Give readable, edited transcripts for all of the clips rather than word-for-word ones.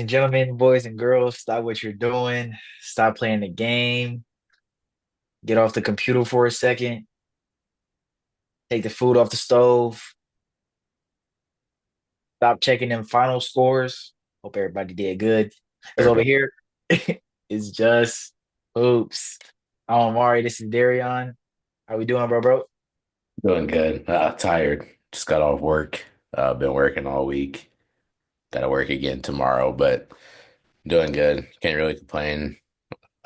and gentlemen, boys and girls, stop what you're doing. Stop playing the game. Get off the computer for a second. Take the food off the stove. Stop checking them final scores. Hope everybody did good. Because over Everybody here, it's just hoops. I'm Amari. This is Darion. How we doing, bro? doing good. Tired. Just got off work. Been working all week. Got to work again tomorrow, but doing good. Can't really complain.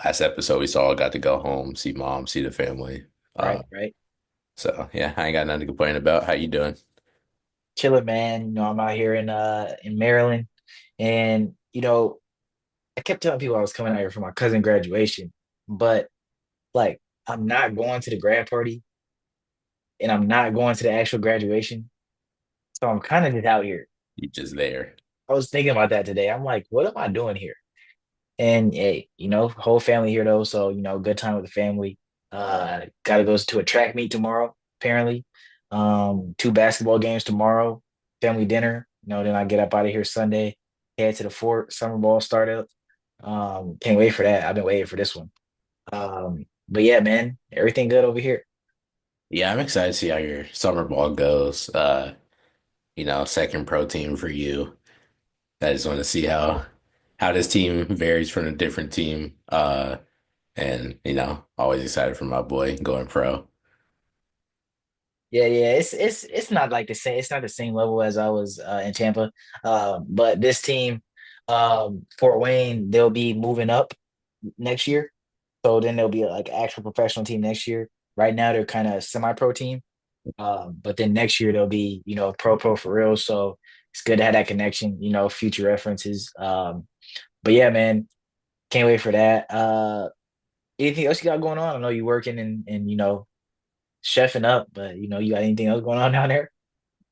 Last episode we saw, got to go home, see mom, see the family. Right, Uh, right. so yeah, I ain't got nothing to complain about. How you doing? Chilling, man. I'm out here in Maryland. And I kept telling people I was coming out here for my cousin graduation, but like I'm not going to the grad party and I'm not going to the actual graduation. So I'm kind of just out here. You just there? I was thinking about that today. I'm like, what am I doing here? And hey, whole family here though. So, good time with the family. Gotta go to a track meet tomorrow, apparently. Two basketball games tomorrow, family dinner. Then I get up out of here Sunday, head to the fort, summer ball startup. Can't wait for that. I've been waiting for this one. But yeah, man, everything good over here. Yeah, I'm excited to see how your summer ball goes. Second pro team for you. I just want to see how this team varies from a different team. And always excited for my boy going pro. Yeah. It's not like the same. It's not the same level as I was in Tampa. But this team, Fort Wayne, they'll be moving up next year. So then they'll be like an actual professional team next year. Right now they're kind of semi-pro team. But then next year they'll be, pro for real. So it's good to have that connection, future references. But yeah, man, can't wait for that. Anything else you got going on? I know you working and chefing up, but you got anything else going on down there?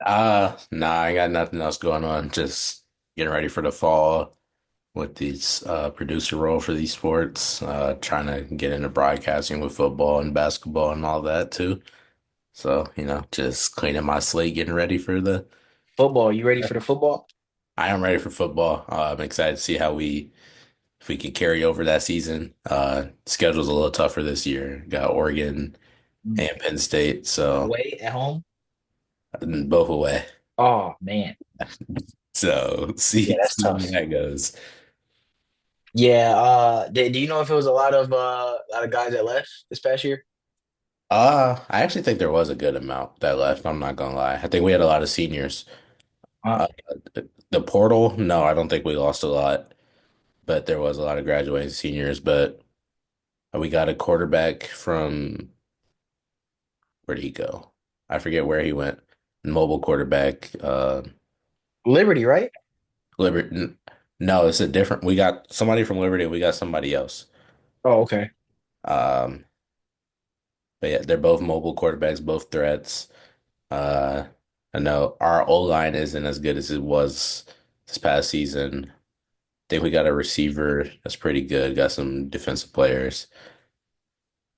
Nah, I got nothing else going on. Just getting ready for the fall with these producer role for these sports. Trying to get into broadcasting with football and basketball and all that too. So, just cleaning my slate, getting ready for the Football, you ready for the football? I am ready for football. I'm excited to see how we if we can carry over that season. Schedule's a little tougher this year. Got Oregon Mm. and Penn State, so Away at home? both away. Oh man. So Yeah, see, that's see tough. how that goes. Yeah, do you know if it was a lot of guys that left this past year? I actually think there was a good amount that left. I'm not gonna lie. I think we had a lot of seniors. Uh, Uh, the portal, no, I don't think we lost a lot, but there was a lot of graduating seniors. But we got a quarterback from where did he go? I forget where he went. Mobile quarterback. Liberty, right? Liberty. No, it's a different. We got somebody from Liberty. We got somebody else. Oh, okay. Um, but yeah, they're both mobile quarterbacks, both threats. Uh, I know our O line isn't as good as it was this past season. Think we got a receiver that's pretty good. Got some defensive players.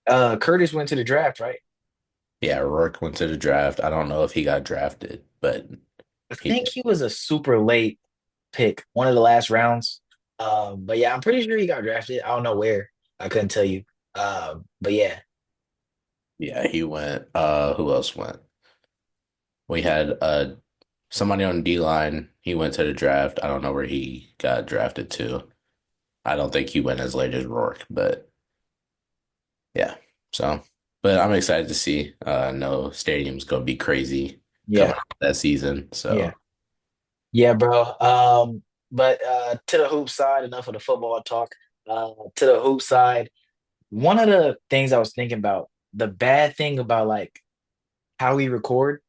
Curtis went to the draft, right? Yeah, Rourke went to the draft. I don't know if he got drafted, but I he think did. he was a super late pick, one of the last rounds. But yeah, I'm pretty sure he got drafted. I don't know where. I couldn't tell you. But yeah. Yeah, he went. Who else went? We had somebody on D line. He went to the draft. I don't know where he got drafted to. I don't think he went as late as Rourke, but yeah. So, but I'm excited to see. No, stadium's gonna be crazy coming Yeah. up that season. Yeah. So, Yeah, bro. But to the hoop side, enough of the football talk. To the hoop side, one of the things I was thinking about, the bad thing about like how we record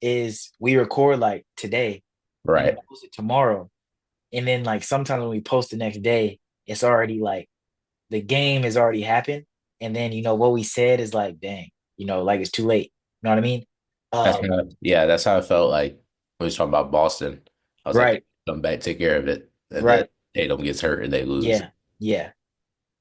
is we record like today and then right. post it tomorrow. And then like sometimes when we post the next day, it's already like the game has already happened. And then what we said is like, dang, like it's too late. You know what I mean? Um, Yeah, that's how I felt like when we was talking about Boston. I was like, right, come back, take care of it, and then right. Tatum gets hurt and they lose. Yeah, yeah.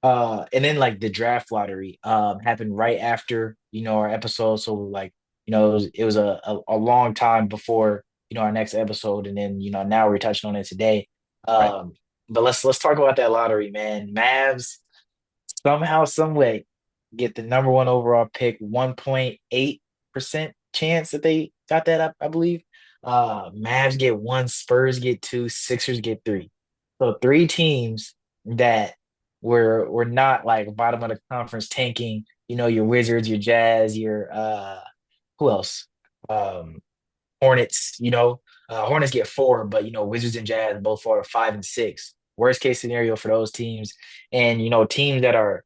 And then like the draft lottery happened right after our episode, so like it was a long time before our next episode, and then now we're touching on it today. Right. um But let's talk about that lottery, man. Mavs somehow, some way, get the number one overall pick, 1.8% chance that they got that up, I believe. Mavs get one, Spurs get two, Sixers get three. So three teams that were not like bottom of the conference tanking, your Wizards, your Jazz, your who else? Um Hornets, Hornets get four, but Wizards and Jazz both fall to five and six. Worst case scenario for those teams. And teams that are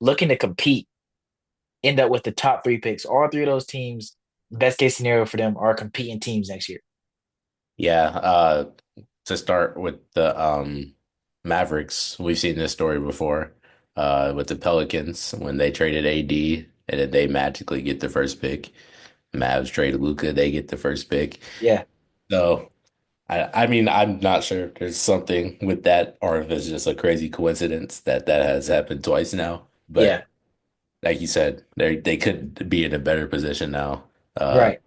looking to compete end up with the top three picks. All three of those teams, best case scenario for them, are competing teams next year. Yeah, to start with the Mavericks, we've seen this story before. With the Pelicans when they traded AD and then they magically get the first pick. Mavs trade Luca, they get the first pick. Yeah, So I mean I'm not sure if there's something with that or if it's just a crazy coincidence that that has happened twice now. yeah, But like you said, they could be in a better position now. Uh, right.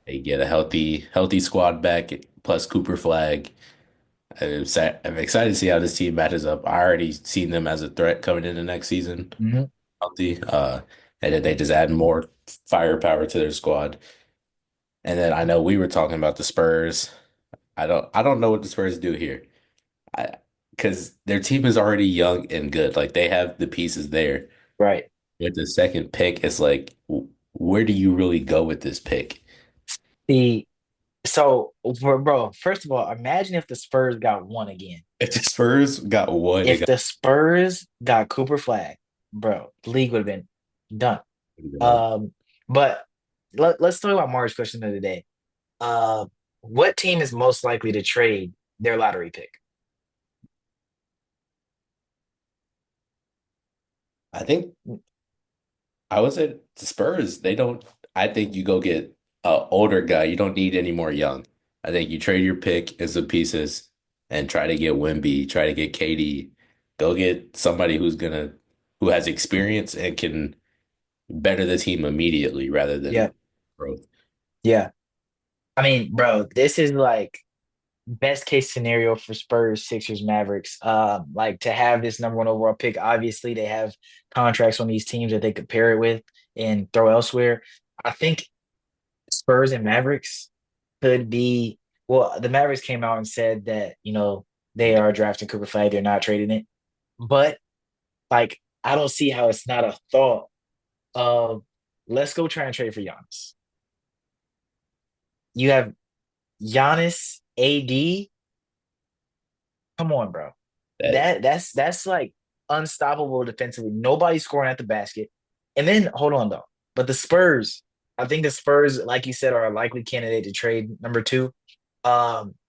they get a healthy squad back plus Cooper Flag. I'm excited to see how this team matches up. I already seen them as a threat coming into next season, Hmm. healthy. And then they just add more firepower to their squad. And then I know we were talking about the Spurs. I don't know what the Spurs do here. I because their team is already young and good. Like they have the pieces there. Right. With the second pick, it's like, where do you really go with this pick? The so bro, first of all, imagine if the Spurs got one again. If the Spurs got one, they If got the Spurs got Cooper Flag, bro, the league would have been done. done. Um, but let's talk about Mark's question of the day. Uh, what team is most likely to trade their lottery pick? I think I would say the Spurs. They don't. I think you go get a older guy. You don't need any more young. I think you trade your pick and some pieces and try to get Wemby, try to get KD. Go get somebody who has experience and can better the team immediately rather Yeah, than growth. yeah. I mean, bro, this is like best case scenario for Spurs, Sixers, Mavericks. Like to have this number one overall pick. Obviously, they have contracts on these teams that they could pair it with and throw elsewhere. I think Spurs and Mavericks could be. Well, the Mavericks came out and said that they are drafting Cooper Flag. They're not trading it, but like I don't see how it's not a thought of let's go try and trade for Giannis. You have Giannis, AD. Come on, bro. That That's like unstoppable defensively. Nobody's scoring at the basket. And then hold on though. But the Spurs, I think the Spurs, like you said, are a likely candidate to trade number two.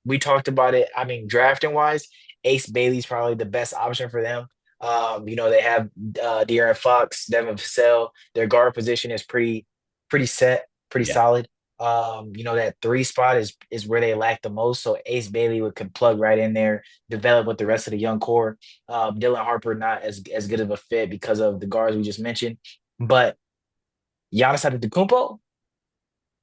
We talked about it. I mean, drafting wise, Ace Bailey's probably the best option for them. They have De'Aaron Fox, Devin Vassell. Their guard position is pretty set, pretty yeah. solid. That three spot is where they lack the most. So Ace Bailey could plug right in there, develop with the rest of the young core. Dylan Harper not as good of a fit because of the guards we just mentioned. But Giannis Antetokounmpo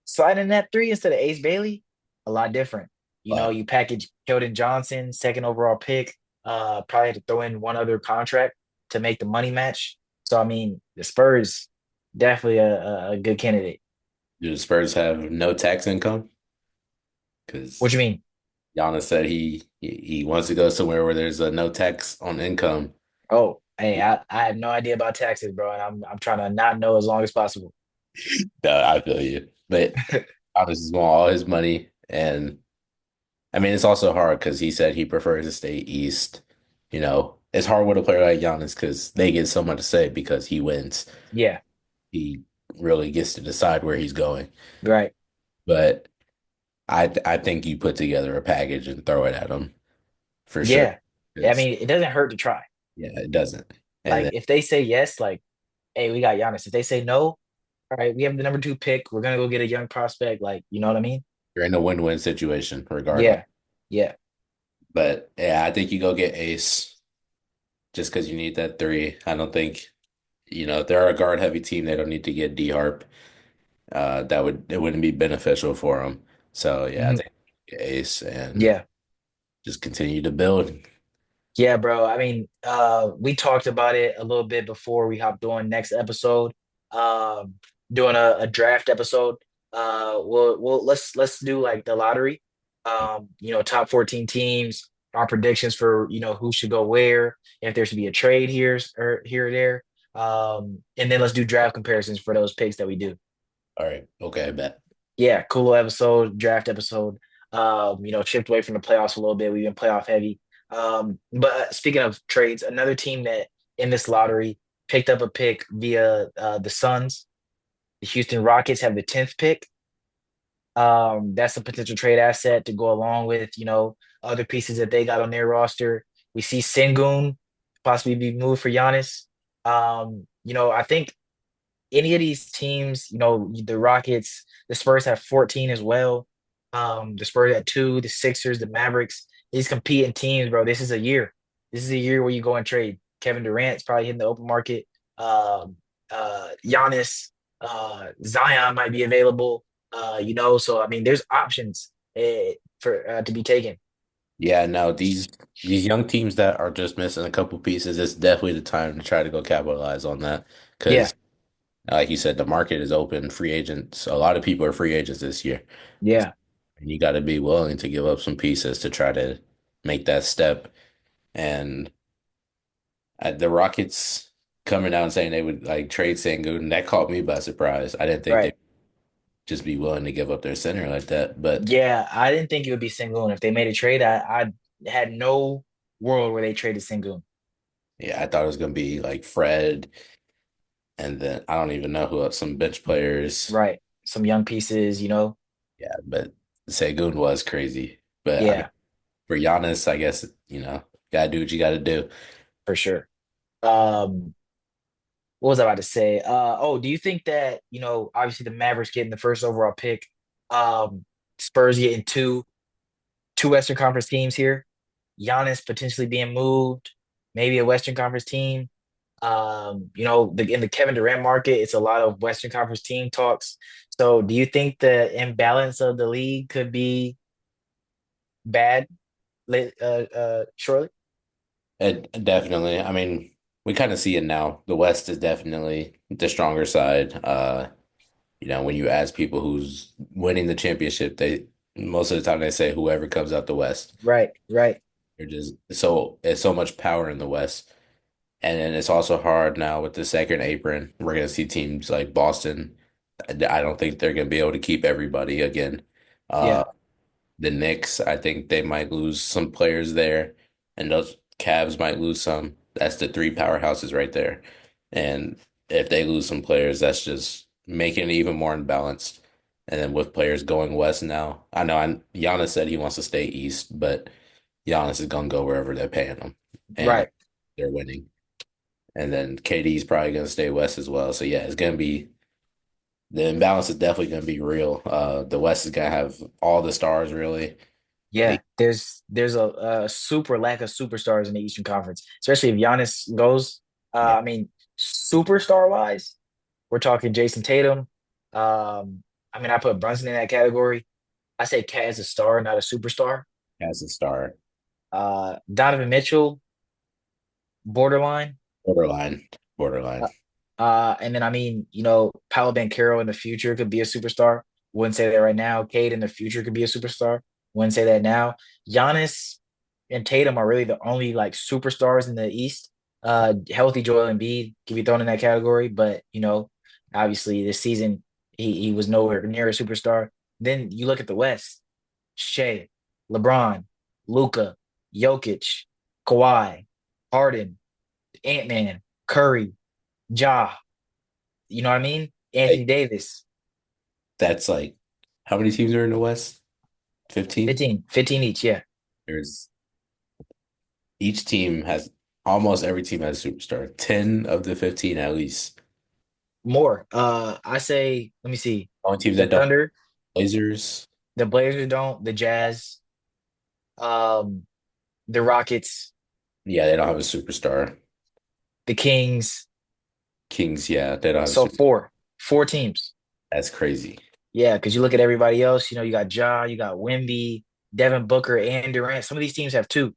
sliding that three instead of Ace Bailey, a lot different. But You package Keldon Johnson, second overall pick, probably have to throw in one other contract to make the money match. So I mean, the Spurs definitely a good candidate. do the Spurs have no tax income? What Because you mean? Giannis said he wants to go somewhere where there's a no tax on income. Oh, hey, I have no idea about taxes, bro, and I'm trying to not know as long as possible. No, I feel you. But Giannis is want all his money, and I mean it's also hard because he said he prefers to stay east. It's hard with a player like Giannis because they get so much to say because he wins. Yeah, He really gets to decide where he's going. right. But I think you put together a package and throw it at him for sure. Yeah. I 'Cause, mean, it doesn't hurt to try. yeah, it doesn't. And Like then if they say yes, like, hey, we got Giannis. If they say no, all right, we have the number two pick. We're gonna go get a young prospect. Like, you know what I mean? you're in a win-win situation regardless. Yeah. Yeah. But yeah, I think you go get Ace just because you need that three. I don't think, if they're a guard heavy team, they don't need to get D Harp. It wouldn't be beneficial for them. So yeah, I Mhm. think Ace and Yeah. just continue to build. Yeah, bro. I mean, we talked about it a little bit before we hopped on next episode. Um, doing a draft episode. We'll let's do like the lottery. Top 14 teams, our predictions for who should go where, if there should be a trade here or here or there. And then let's do draft comparisons for those picks that we do. All right. Okay, I bet. Yeah, cool episode, draft episode. Shift away from the playoffs a little bit. We've been playoff heavy. But speaking of trades, another team that in this lottery picked up a pick via the Suns. The Houston Rockets have the 10th pick. That's a potential trade asset to go along with, other pieces that they got on their roster. We see Sengun possibly be moved for Giannis. I think any of these teams, the Rockets, the Spurs have 14 as well. The Spurs at two, the Sixers, the Mavericks, these competing teams, bro. This is a year. This is a year where you go and trade. Kevin Durant's probably hitting the open market. Giannis, Zion might be available. So I mean, there's options for to be taken. Yeah, no, these young teams that are just missing a couple pieces, it's definitely the time to try to go capitalize on that. Yeah, Because, like you said, the market is open. Free agents, a lot of people are free agents this year. yeah, And you got to be willing to give up some pieces to try to make that step. And the Rockets coming out and saying they would like trade Sengun, that caught me by surprise. I didn't think they'd right. just be willing to give up their center like that. But Yeah, I didn't think it would be Sengun. If they made a trade, I had no world where they traded Sengun. yeah, I thought it was going to be like Fred, and then I don't even know who else, some bench players. Right. Some young pieces. Yeah, but Sengun was crazy. But I mean, Yeah, for Giannis, I guess, gotta do what you gotta do. for sure. Um, what was I about to say? Do you think that, obviously the Mavericks getting the first overall pick, um, Spurs getting two Western Conference teams here, Giannis potentially being moved, maybe a Western Conference team. In the Kevin Durant market, it's a lot of Western Conference team talks. So do you think the imbalance of the league could be bad shortly? Definitely. I mean, we kind of see it now. The West is definitely the stronger side. When you ask people who's winning the championship, they most of the time they say whoever comes out the West. Right, right. They're just so it's so much power in the West. And then it's also hard now with the second apron. We're gonna see teams like Boston. I don't think they're gonna be able to keep everybody again. Yeah, The Knicks, I think they might lose some players there, and those Cavs might lose some. That's the three powerhouses right there. And if they lose some players, that's just making it even more imbalanced. And then with players going west now, I know Giannis said he wants to stay east, but Giannis is gonna go wherever they're paying him, and right. they're winning. And then KD's probably gonna stay west as well. So yeah, it's gonna be the imbalance is definitely gonna be real. The West is gonna have all the stars really. Yeah, there's a super lack of superstars in the Eastern Conference, especially if Giannis goes. Yeah, I mean, superstar wise, we're talking Jason Tatum. I put Brunson in that category. I say Cat is a star, not a superstar. as a star. Donovan Mitchell, borderline. Borderline. Borderline. Uh, and then Paolo Banchero in the future could be a superstar. Wouldn't say that right now. Cade in the future could be a superstar. Wouldn't say that now. Giannis and Tatum are really the only like superstars in the East. Healthy Joel Embiid can be thrown in that category, but obviously this season he was nowhere near a superstar. Then you look at the West: Shea, LeBron, Luca, Jokic, Kawhi, Harden, Ant Man, Curry, Ja. You know what I mean? Anthony Like Davis, that's like how many teams are in the West? 15? 15 each. Yeah, There's each team has almost every team has a superstar. 10 of the 15 at least. more. I say, let me see. Only teams The that don't Thunder, Blazers. the Blazers don't, the Jazz, um, the Rockets, Yeah, they don't have a superstar. the Kings. Kings, yeah, they don't have a So super. four teams. That's crazy. Yeah, because you look at everybody else, you got Ja, you got Wemby, Devin Booker, and Durant. Some of these teams have two.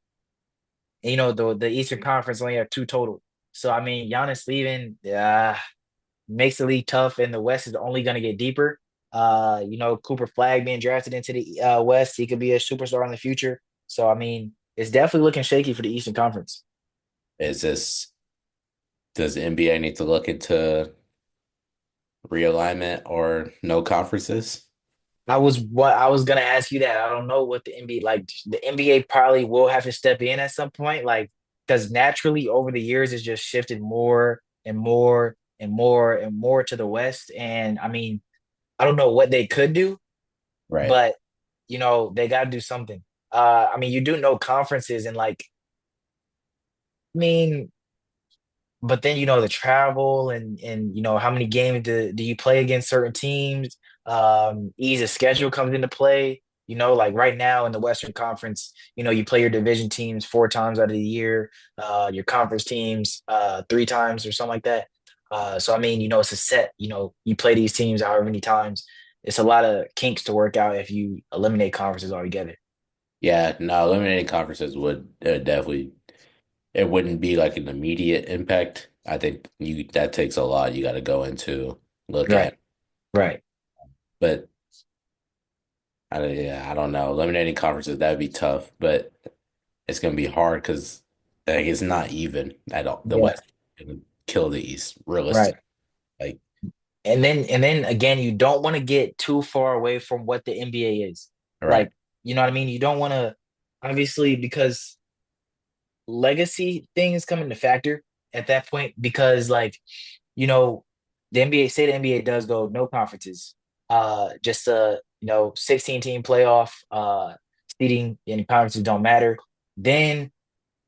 And, the Eastern Conference only have two total. So I mean, Giannis leaving makes the league tough, and the West is only going to get deeper. Cooper Flag being drafted into the West, he could be a superstar in the future. So I mean, it's definitely looking shaky for the Eastern Conference. Is this does the NBA need to look into realignment or no conferences? I was gonna ask you that. I don't know what the NBA like. The NBA probably will have to step in at some point, like because naturally over the years it's just shifted more and more and more and more to the West. And I mean, I don't know what they could do, Right. but they got to do something. I mean, you do know conferences and like, I mean, but then the travel and how many games do you play against certain teams. Ease of schedule comes into play. Like right now in the Western Conference, you play your division teams 4 times out of the year, your conference teams 3 times or something like that. So I mean, it's a set. You play these teams however many times. It's a lot of kinks to work out if you eliminate conferences altogether. Yeah, no, eliminating conferences would definitely it wouldn't be like an immediate impact. I think you that takes a lot you got to go into look Right, at. right. But yeah, I don't know. Eliminating conferences that'd be tough, but it's gonna be hard because like it's not even at all. The Yeah, West is gonna kill the East, right. realistic. Like And then again, you don't want to get too far away from what the NBA is. right, Like, you know what I mean? You don't want to obviously because legacy things come into factor at that point because like, you know, the NBA say the NBA does go no conferences. Just 16 team playoff, seeding and conferences don't matter. Then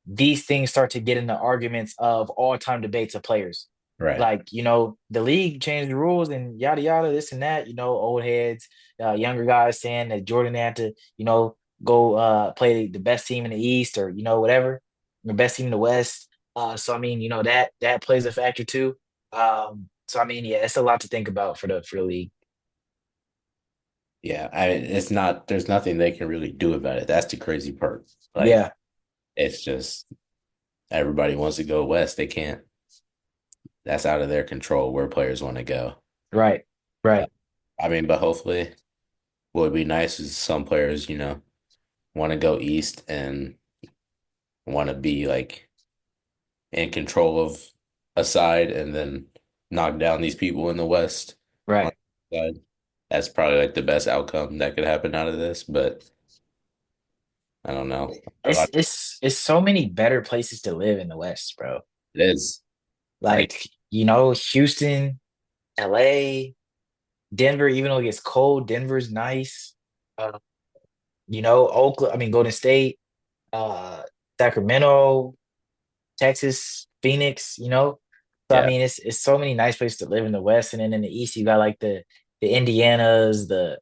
these things start to get into arguments of all time debates of players. right. Like, the league changed the rules and yada yada, this and that, old heads, younger guys saying that Jordan had to, go play the best team in the East or, whatever, the best team in the West. So I mean, that plays a factor too. So I mean, yeah, it's a lot to think about for the league. Yeah, it's not. There's nothing they can really do about it. That's the crazy part. Like Yeah, it's just everybody wants to go west. They can't. That's out of their control where players want to go. right, Uh, right, I mean, but hopefully, what would be nice is some players, want to go east and want to be like in control of a side and then knock down these people in the west on right. the side. That's probably like the best outcome that could happen out of this, but I don't know. A It's lot it's it's so many better places to live in the West, bro. it is like Like, Houston, LA, Denver, even though it gets cold, Denver's nice. Uh, Oakland, I mean, Golden State, uh, Sacramento, Texas, Phoenix, So I yeah, mean, it's so many nice places to live in the West, and then in the East, you got like the Indianas, the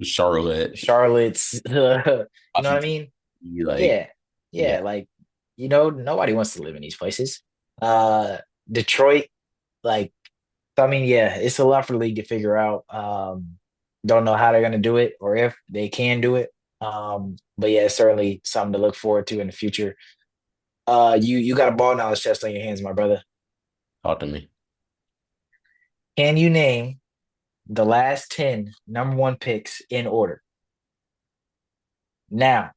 Charlotte, Charlottes, you know what I Washington, mean? like Yeah, yeah, yeah, like nobody wants to live in these places. Uh, Detroit, like So, I mean, yeah, it's a lot for the league to figure out. Don't know how they're gonna do it or if they can do it. But yeah, it's certainly something to look forward to in the future. You got a ball knowledge test on your hands, my brother. talk to me. Can you name the last 10 number one picks in order? Now,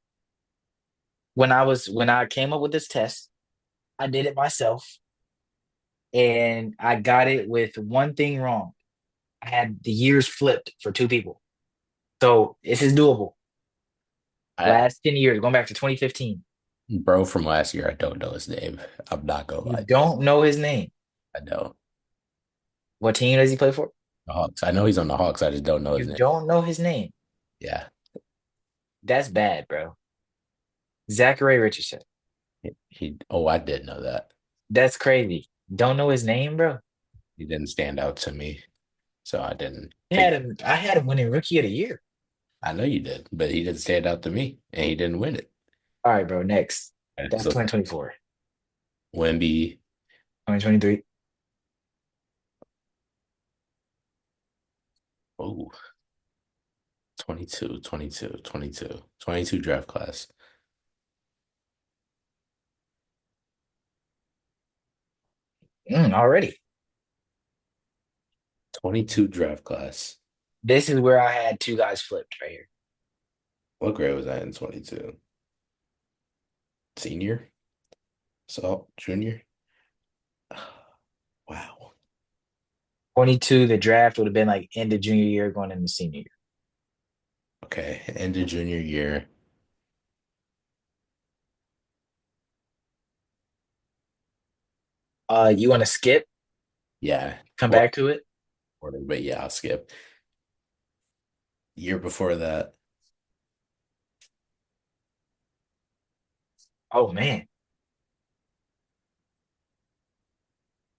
when I came up with this test, I did it myself and I got it with one thing wrong. I had the years flipped for two people. So this is doable. I Last 10 years, going back to 2015. bro from last year, I don't know his name. I'm not gonna You lie. don't know his name. I know What team does he play for? the Hawks. I know he's on the Hawks. I just don't know his You name. don't know his name. Yeah, That's bad, bro. Zachary Richardson. Oh, I did know that. That's crazy. Don't know his name, bro. He didn't stand out to me, so I didn't I had take. him. I had him winning Rookie of the Year. I know you did, but he didn't stand out to me, and he didn't win it. All right, bro. Next. And That's so 2024. Wemby, 2023. oh, 22 draft class. Already. 22 draft class. This is where I had two guys flipped right here. What grade was I in 22? Senior? So junior? Wow. 22, the draft would have been like end of junior year, going into senior year. Okay. End of junior year. You want to skip, Yeah. come Well, back to it? but yeah, I'll skip. Year before that. Oh man.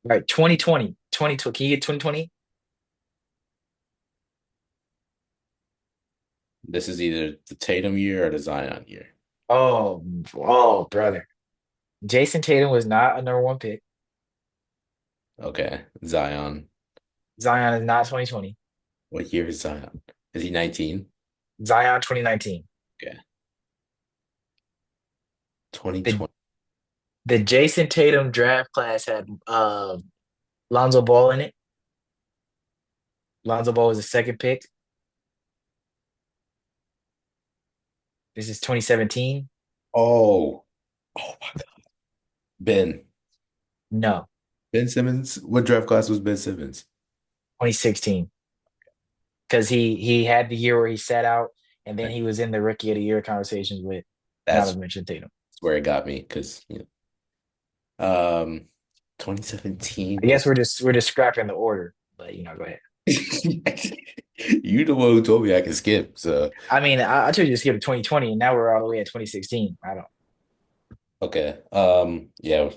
Right, 2020. 2020. Can you get 2020? This is either the Tatum year or the Zion year. Oh, brother. Jason Tatum was not a number one pick. Okay. Zion. Zion is not 2020. What year is Zion? Is he 19? Zion 2019. Okay. The 2020. the Jason Tatum draft class had Lonzo Ball in it. Lonzo Ball was the second pick. This is 2017. Oh. Oh my God. Ben. No, Ben Simmons. What draft class was Ben Simmons? 2016. Because he had the year where he sat out, and then he was in the rookie of the year conversations with That's Donovan Mitchell and Tatum. where it got me because um 2017 I guess was we're just scrapping the order, but go ahead. you the one who told me I could skip. So I mean, I told you to skip to 2020, and now we're all the way at 2016. I don't. okay. Yeah,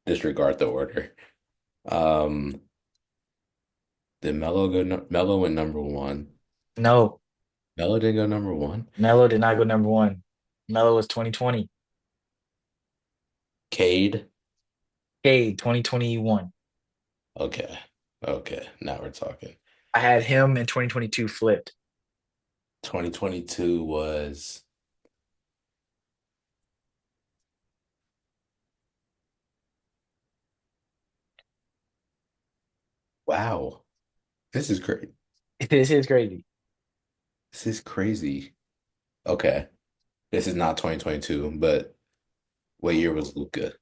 disregard the order. Um did Melo go no Melo went number one. No, Melo didn't go number one. Melo did not go number one. Melo was 2020. Cade. Cade 2021. Okay. Okay. Now we're talking. I had him in 2022 flipped. 2022 was wow. This is great. This is crazy. This is crazy. Okay. This is not 2022, but what year was Luca?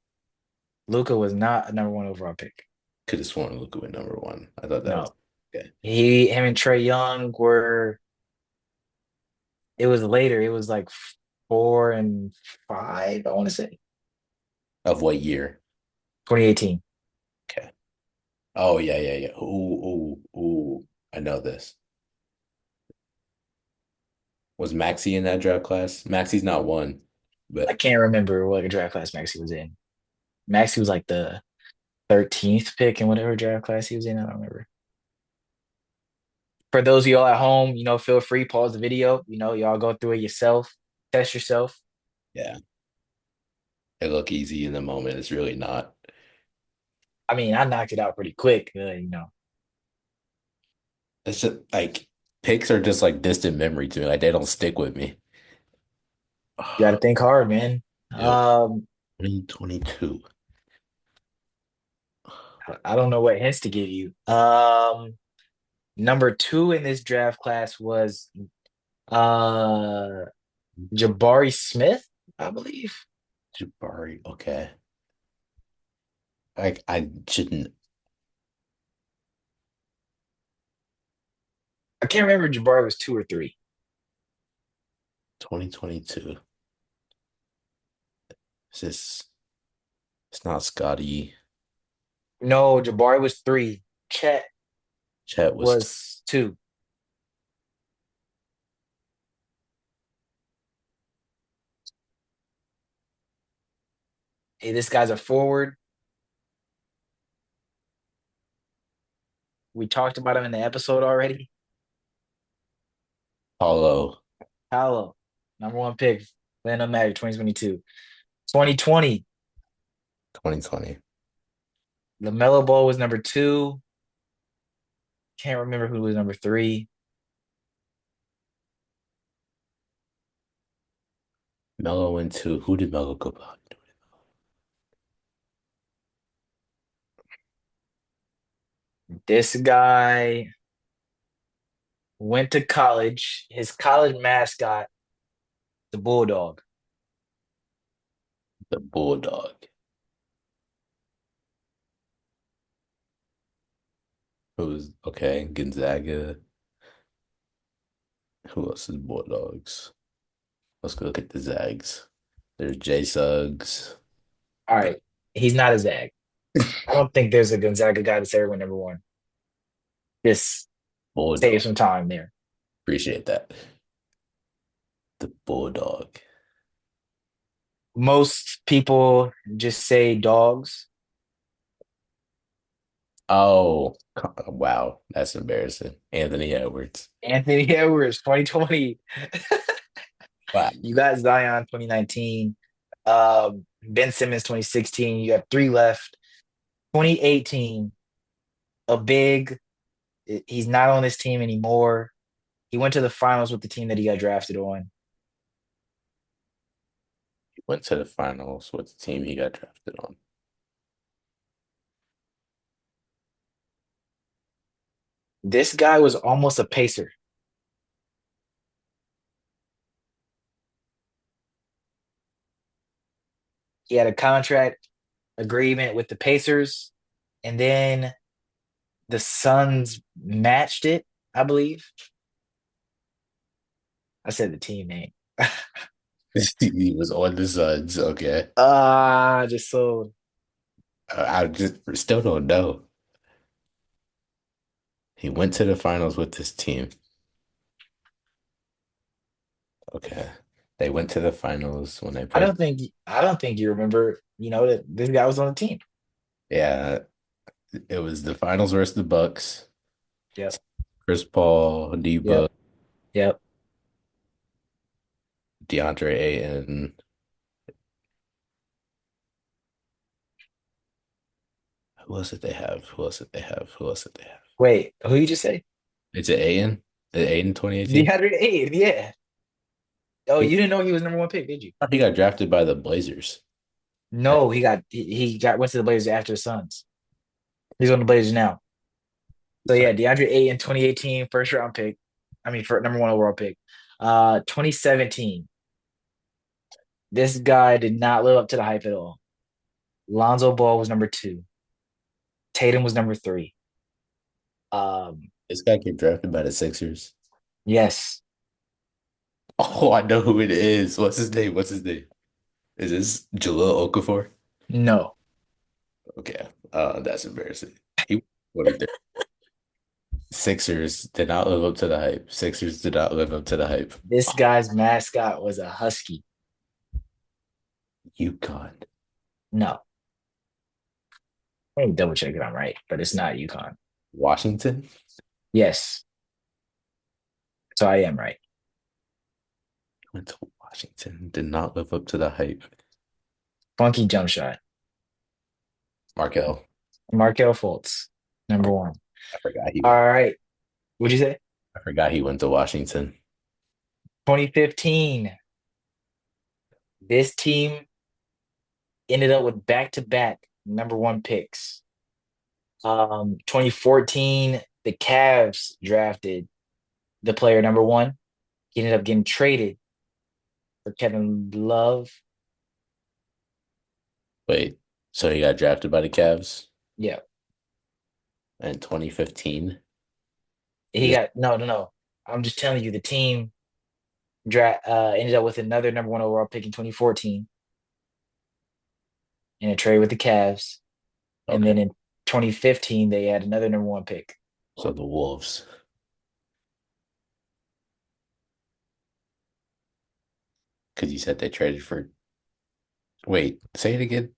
Luca was not a number one overall pick. Could have sworn Luca went number one. I thought that was No, okay. him and Trey Young were. It was later. It was like 4 and 5. I want to say Of what year? 2018. Okay. Oh yeah, yeah, yeah. Ooh, ooh, ooh. I know this. Was Maxi in that draft class? Maxi's not one, I but can't remember what draft class Maxi was in. Maxi was like the 13th pick in whatever draft class he was in. I don't remember. For those of y'all at home, feel free, pause the video. Y'all go through it yourself, test yourself. yeah, it look easy in the moment. It's really not. I mean, I knocked it out pretty quick. It's just like picks are just like distant memory to me. Like they don't stick with me. You got to think hard, man. Yep. Um, 2022. I don't know what hints to give you. Number two in this draft class was uh Jabari Smith, I believe. Jabari. Okay. I shouldn't. I can't remember if Jabari was two or three. 2022. Is this it's not Scotty. No, Jabari was three. Chet Chet was was two. Hey, this guy's a forward. We talked about him in the episode already. Paulo. Paolo, number one pick, Atlanta Magic 2022. 2020, 2020. LaMelo Ball was number two. Can't remember who was number three. Melo went to who did Melo go behind? This guy went to college. His college mascot, the Bulldog. The Bulldog. Who's okay? Gonzaga. Who else is Bulldogs? Let's go look at the Zags. There's J Suggs. All right. He's not a Zag. I don't think there's a Gonzaga guy that's ever went number one. Just save Bulldog. some time there. Appreciate that. The Bulldog. Most people just say dogs. Oh, wow. That's embarrassing. Anthony Edwards. Anthony Edwards, 2020. Wow. You got Zion, 2019. Ben Simmons, 2016. You have three left. 2018, a big. He's not on this team anymore. He went to the finals with the team that he got drafted on. He went to the finals with the team he got drafted on. This guy was almost a Pacer. He had a contract agreement with the Pacers, and then the Suns matched it, I believe. I said the team name. He was on the Suns. Okay. Just so I just still don't know. He went to the finals with this team. Okay. They went to the finals when they played. I don't think you remember, that this guy was on the team. Yeah, it was the finals versus the Bucks. Yep. Chris Paul, Yep. Debo, Yep. DeAndre Ayton. Who else did they have? Who else did they have? Who else did they have? Wait, who you just say? Is it Ayton? The Ayton 2018? 308. Yeah. Oh, He, you didn't know he was number one pick, did you? he got drafted by the Blazers. No, he got went to the Blazers after the Suns. He's on the Blazers now. So So yeah, DeAndre Ayton, 2018, first round pick. I mean, for number one overall pick. 2017. This guy did not live up to the hype at all. Lonzo Ball was number two. Tatum was number three. Um, this guy get drafted by the Sixers. yes. Oh, I know who it is. What's his name? What's his name? Is this Jahlil Okafor? No. Okay. That's embarrassing. He 23. Sixers did not live up to the hype. Sixers did not live up to the hype. This guy's mascot was a husky. UConn. No. Let me double check it. I'm right, but it's not UConn. Washington Yes. So I am right. went to Washington. Did not live up to the hype. Funky jump shot. Markel. Markel Fultz, number one. I forgot he All went. right. What'd you say? I forgot he went to Washington. 2015. This team ended up with back-to-back number one picks. 2014, the Cavs drafted the player number one. He ended up getting traded for Kevin Love. Wait, so he got drafted by the Cavs Yeah. in 2015. He This got no, no, no. I'm just telling you, the team ended up with another number one overall pick in 2014 in a trade with the Cavs. And okay. then in 2015, they had another number one pick. So the Wolves. Because you said they traded for. Wait, say it again.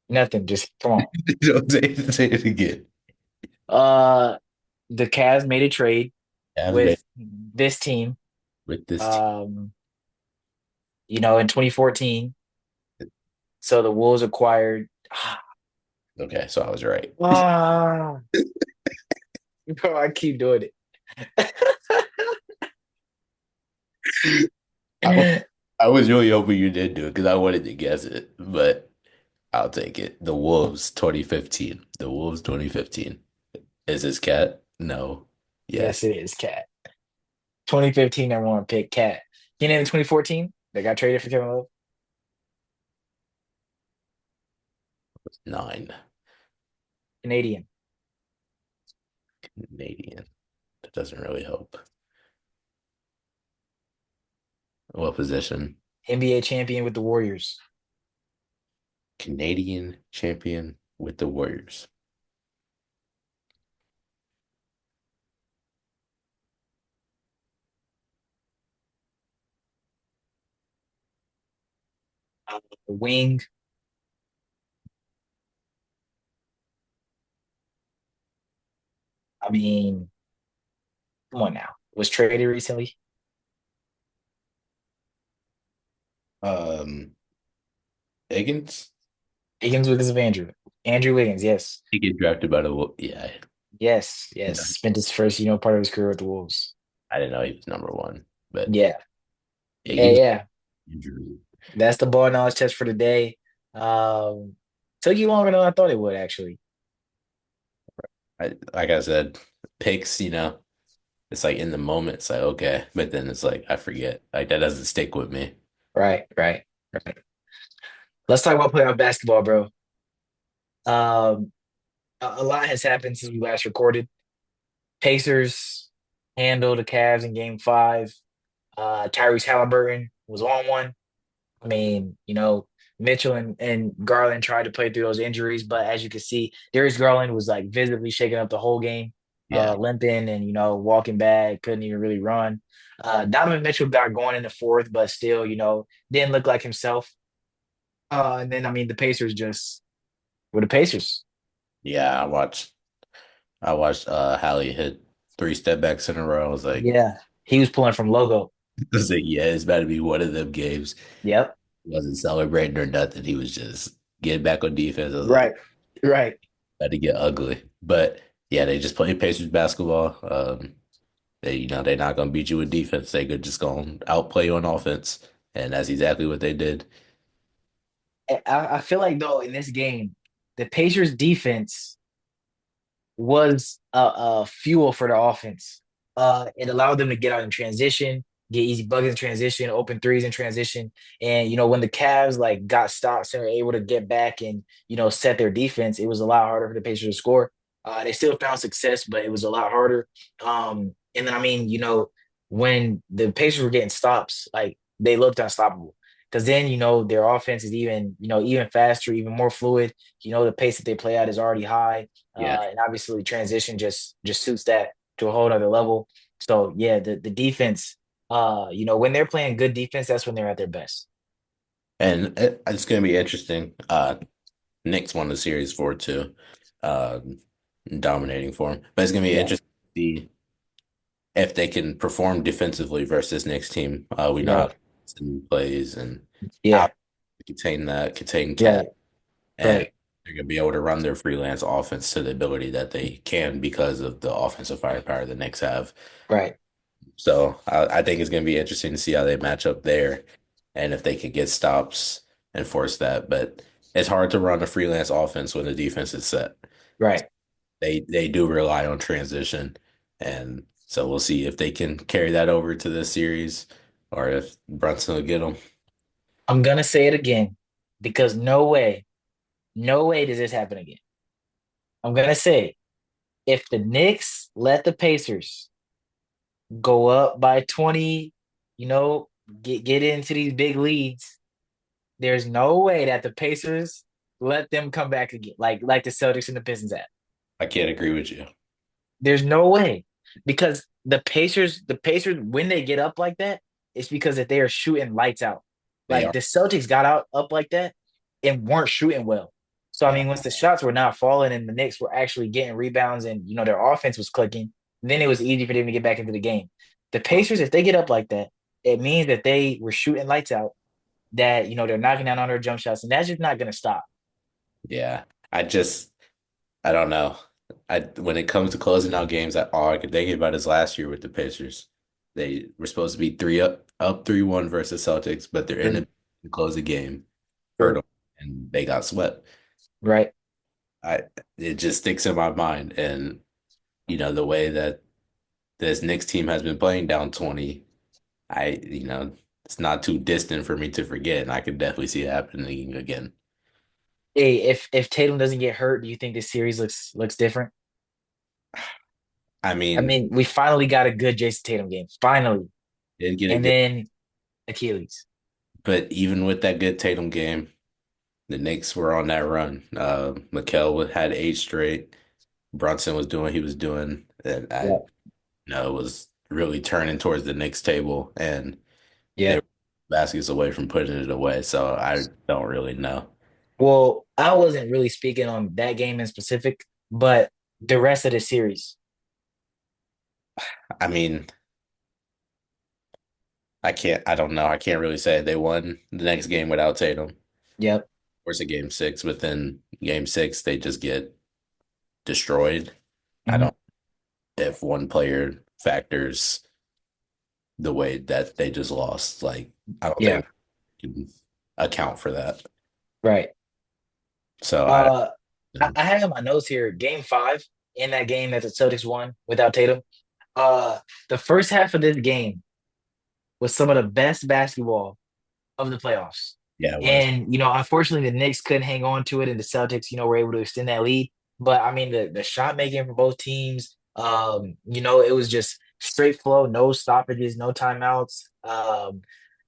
Nothing, just come on. Don't say it again. Uh, the Cavs made a trade Cavs made with this team. with this team. Um, in 2014. So the Wolves acquired. Okay, so I was right. Ah, bro, I keep doing I, wa- it. I was really hoping you did do it because I wanted to guess it, but I'll take it. The Wolves 2015. The Wolves 2015. Is this Cat? No. Yes, Yes. it is Cat. 2015 number one pick, Cat. You name 2014? They got traded for Kevin Love. 9. Canadian. Canadian. That doesn't really help. What position? NBA champion with the Warriors. Canadian champion with the Warriors. Wing. I mean, come on now. Was traded recently. Um, Higgins? Higgins with his of Andrew. Andrew Wiggins, yes. He get drafted by the yeah. Yes, yes. Spent his first, part of his career with the Wolves. I didn't know he was number one, but Yeah. Yeah, Higgins yeah. injury. That's the ball knowledge test for the day. Um, Took you longer than I thought it would, actually. Like I said, picks, it's like in the moment, it's like okay, but then it's like I forget. Like that doesn't stick with me. Right, right, right. Let's talk about playoff basketball, bro. Um, a lot has happened since we last recorded. Pacers handled the Cavs in game five. Tyrese Halliburton was on one. I mean, Mitchell and Garland tried to play through those injuries, but as you can see, Darius Garland was like visibly shaking up the whole game, Yeah, limping and walking back, couldn't even really run. Donovan Mitchell got going in the fourth, but still, didn't look like himself. And then I mean, the Pacers just were the Pacers. yeah. I watched Hallie hit 3 step backs in a row. I was like, Yeah, he was pulling from logo. I was like, yeah, it's about to be one of them games. Yep. He wasn't celebrating or nothing. He was just getting back on defense. I was like, Right. Right. about to get ugly. But yeah, they just play Pacers basketball. They're not gonna beat you with defense. They could just gonna outplay you on offense, and that's exactly what they did. I feel like though in this game, the Pacers defense was a fuel for the offense. It allowed them to get out in transition, get easy buckets in transition, open threes in transition. And when the Cavs like got stops and were able to get back and set their defense, it was a lot harder for the Pacers to score. They still found success, but it was a lot harder. And then I mean, when the Pacers were getting stops, like they looked unstoppable. Because then their offense is even faster, even more fluid. The pace that they play at is already high, Yeah, and obviously transition just suits that to a whole other level. So yeah, the defense, when they're playing good defense, that's when they're at their best. and it's gonna be interesting. Knicks won the series 4-2, dominating for them. But it's gonna be Yeah, interesting to see if they can perform defensively versus this Knicks team. We know right. how some plays and how Yeah, to contain right, Cat, and right, they're gonna be able to run their freelance offense to the ability that they can because of the offensive firepower the Knicks have. right. So I think it's going to be interesting to see how they match up there and if they can get stops and force that. But it's hard to run a freelance offense when the defense is set. Right. They do rely on transition, and so we'll see if they can carry that over to this series or if Brunson will get them. I'm gonna say it again because no way does this happen again. I'm gonna say it. If the Knicks let the Pacers go up by 20, you know, get into these big leads, there's no way that the Pacers let them come back again, like the Celtics and the Pistons at. I can't agree with you. There's no way because the Pacers, when they get up like that, it's because that they are shooting lights out. They Like are, the Celtics got out up like that and weren't shooting well. So I yeah, mean, once the shots were not falling and the Knicks were actually getting rebounds and their offense was clicking, then it was easy for them to get back into the game. The Pacers, if they get up like that, it means that they were shooting lights out. That they're knocking down on their jump shots, and that's just not going to stop. yeah. I don't know. I when it comes to closing out games, all I could think about is last year with the Pacers. They were supposed to be 3-1 versus Celtics, but they're in True. it to close the game, hurt True. them, and they got swept. Right. I It just sticks in my mind, and the way that this Knicks team has been playing down 20, it's not too distant for me to forget, and I could definitely see it happening again. Hey, if Tatum doesn't get hurt, do you think this series looks different? I I mean, mean, we finally got a good Jason Tatum game, finally, didn't get a and good, then Achilles. but even with that good Tatum game, the Knicks were on that run. Had 8 straight. Brunson was doing what he was doing, and Yeah, it was really turning towards the Knicks table, and they yeah. were baskets away from putting it away. So I don't really know. Well, I wasn't really speaking on that game in specific, but the rest of the series. I mean, I don't know. I can't really say they won the next game without Tatum. Of Yep. course, a game 6, but then game 6, they just get destroyed. I Hmm. don't if one player factors the way that they just lost. Like, I don't Yeah. think we can account for that. Right. So I Uh, I, don't know. I have in my notes here, game five in that game that the Celtics won without Tatum. Uh, the first half of this game was some of the best basketball of the playoffs. Yeah, it was. And, unfortunately, the Knicks couldn't hang on to it, and the Celtics, were able to extend that lead. But I mean, the shot making for both teams, it was just straight flow, no stoppages, no timeouts.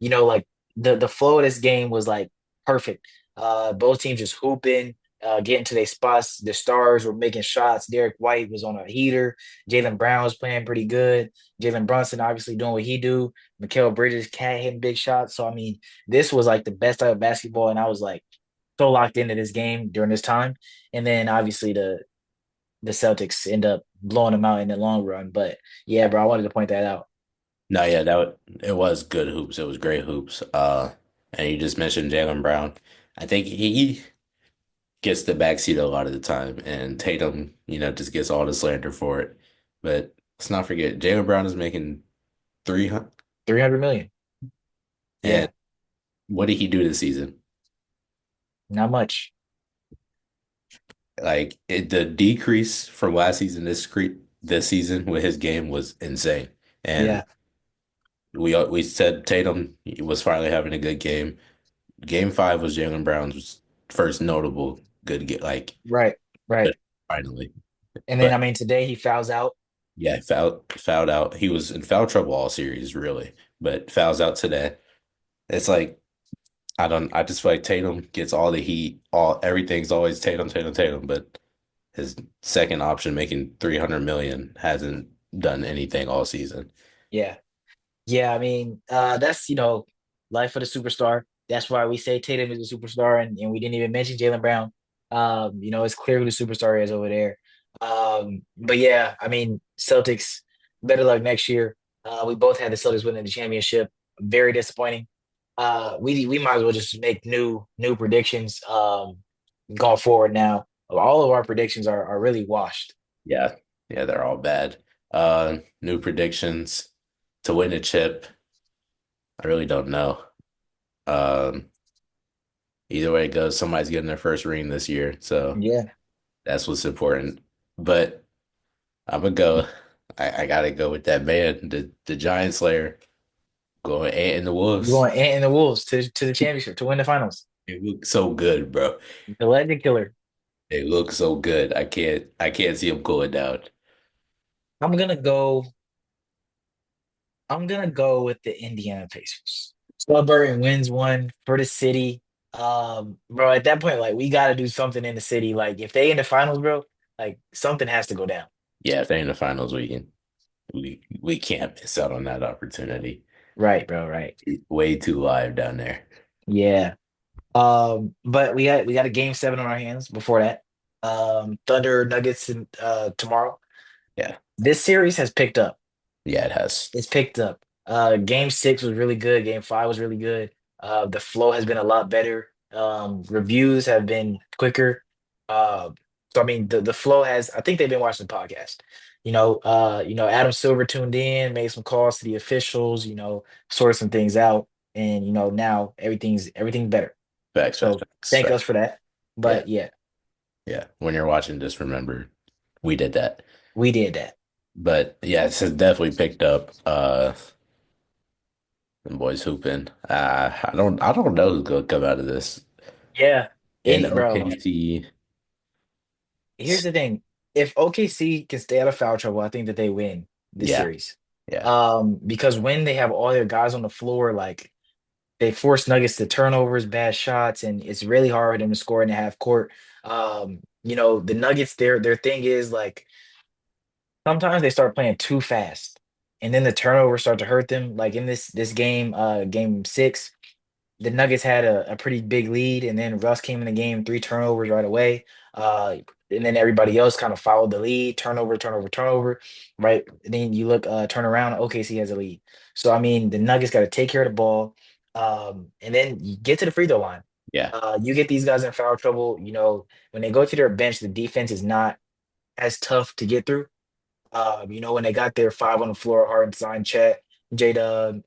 Like the flow of this game was like perfect. Both teams just hooping, getting to their spots. The stars were making shots. Derek White was on a heater. Jalen Brown was playing pretty good. Jalen Brunson obviously doing what he do. Mikal Bridges can't hit big shots. So I mean, this was like the best type of basketball, and I was like so locked into this game during this time. And then obviously the Celtics end up blowing them out in the long run. But yeah, bro, I wanted to point that out. No, yeah, it was good hoops. It was great hoops. And you just mentioned Jalen Brown. I think he gets the backseat a lot of the time, and Tatum, just gets all the slander for it. But let's not forget, Jalen Brown is making 300. 300 million. And Yeah, what did he do this season? not much. Like the decrease from last season this season with his game was insane. And Yeah, we said Tatum was finally having a good game. Game 5 was Jalen Brown's first notable good game, like right, right. finally. And then I But mean today he fouls out. yeah, fouled out. He was in foul trouble all series, really, but fouls out today. It's like I just feel like Tatum gets all the heat, all everything's always Tatum, Tatum, Tatum, but his second option making 300 million hasn't done anything all season. Yeah. Yeah, I mean, that's life of the superstar. That's why we say Tatum is a superstar, and we didn't even mention Jalen Brown. It's clear who the superstar is over there. But yeah, I mean, Celtics, better luck next year. We both had the Celtics winning the championship. Very disappointing. We might as well just make new predictions going forward now. All of our predictions are really washed. Yeah. Yeah, they're all bad. New predictions to win a chip. I really don't know. Um, Either way it goes, somebody's getting their first ring this year, so Yeah. that's what's important. But I'm gonna go. I gotta go with that man, the Giant Slayer, going Ant and the We're Wolves. going Ant and the Wolves to the championship to win the finals. It looks so good, bro. The Legend Killer. It looks so good. I can't see him going down. I'm gonna go. I'm gonna go with the Indiana Pacers. Celebrating wins one for the city. Bro, at that point, like we gotta do something in the city. Like if they in the finals, bro, like something has to go down. Yeah, if they're in the finals, we can't miss out on that opportunity. Right, bro, right. Way too live down there. Yeah. But we got a game seven on our hands before that. Thunder Nuggets and tomorrow. Yeah, This series has picked up. yeah, it has. It's picked up. Game six was really good. Game five was really good. The flow has been a lot better. Reviews have been quicker. So I mean, the flow has. I think they've been watching the podcast. Adam Silver tuned in, made some calls to the officials. Sorted some things out, and now everything's better. Facts, facts, So facts, thank us facts. for that. Yeah, But yeah, yeah. When you're watching, just remember we did that. We did that. But yeah, it's definitely picked up. The boys hooping. I don't know who's gonna come out of this. Yeah. In Bro, OKC, here's the thing. If OKC can stay out of foul trouble, I think that they win this yeah, series. yeah, Because when they have all their guys on the floor, like they force Nuggets to turnovers, bad shots, and it's really hard for them to score in the half court. The Nuggets, their thing is like sometimes they start playing too fast, and then the turnovers start to hurt them. Like in this game, game six, the Nuggets had a pretty big lead, and then Russ came in the game, three turnovers right away. Uh, and then everybody else kind of followed the lead, turnover, turnover, turnover, right? And then you look, turn around, OKC has a lead. So I mean, the Nuggets got to take care of the ball, and then you get to the free throw line. yeah, You get these guys in foul trouble. When they go to their bench, the defense is not as tough to get through. When they got their five on the floor, Hartenstein, Chet, Jada,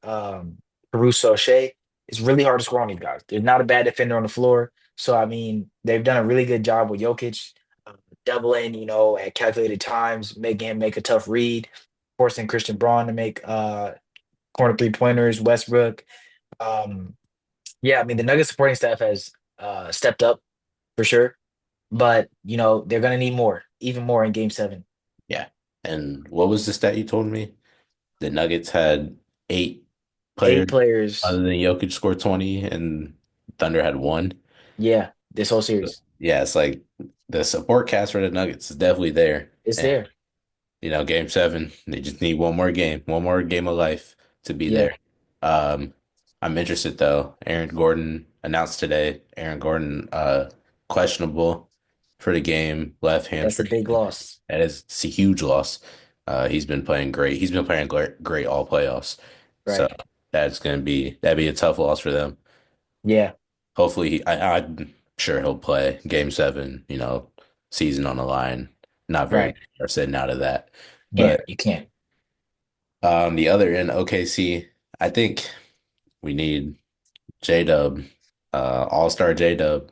Caruso, Shea, it's really hard to score on these guys. They're not a bad defender on the floor. So, I mean, they've done a really good job with Jokic, doubling, at calculated times, making him make a tough read, forcing Christian Braun to make corner three pointers, Westbrook. Um, yeah, I mean, the Nuggets supporting staff has stepped up for sure, but, they're going to need more, even more in game seven. yeah. And what was the stat you told me? The Nuggets had eight Eight players other players. than Jokic scored 20, and Thunder had one. Yeah, this whole series. Yeah, it's like the support cast for the Nuggets is definitely there. It's And there. game seven, they just need one more game of life to be Yeah, there. Um, I'm interested though. Aaron Gordon announced today. Aaron Gordon, questionable for the game, left that's a hamstring. big loss. That is it's a huge loss. He's been playing great. He's been playing great all playoffs. So Right. that'd be a tough loss for them. Yeah, Hopefully, I'm sure he'll play game seven. Season on the line. Not very right. many are sitting out of that. Can't. But You can't. on the other end, OKC, I think we need J-Dub, All-Star J-Dub.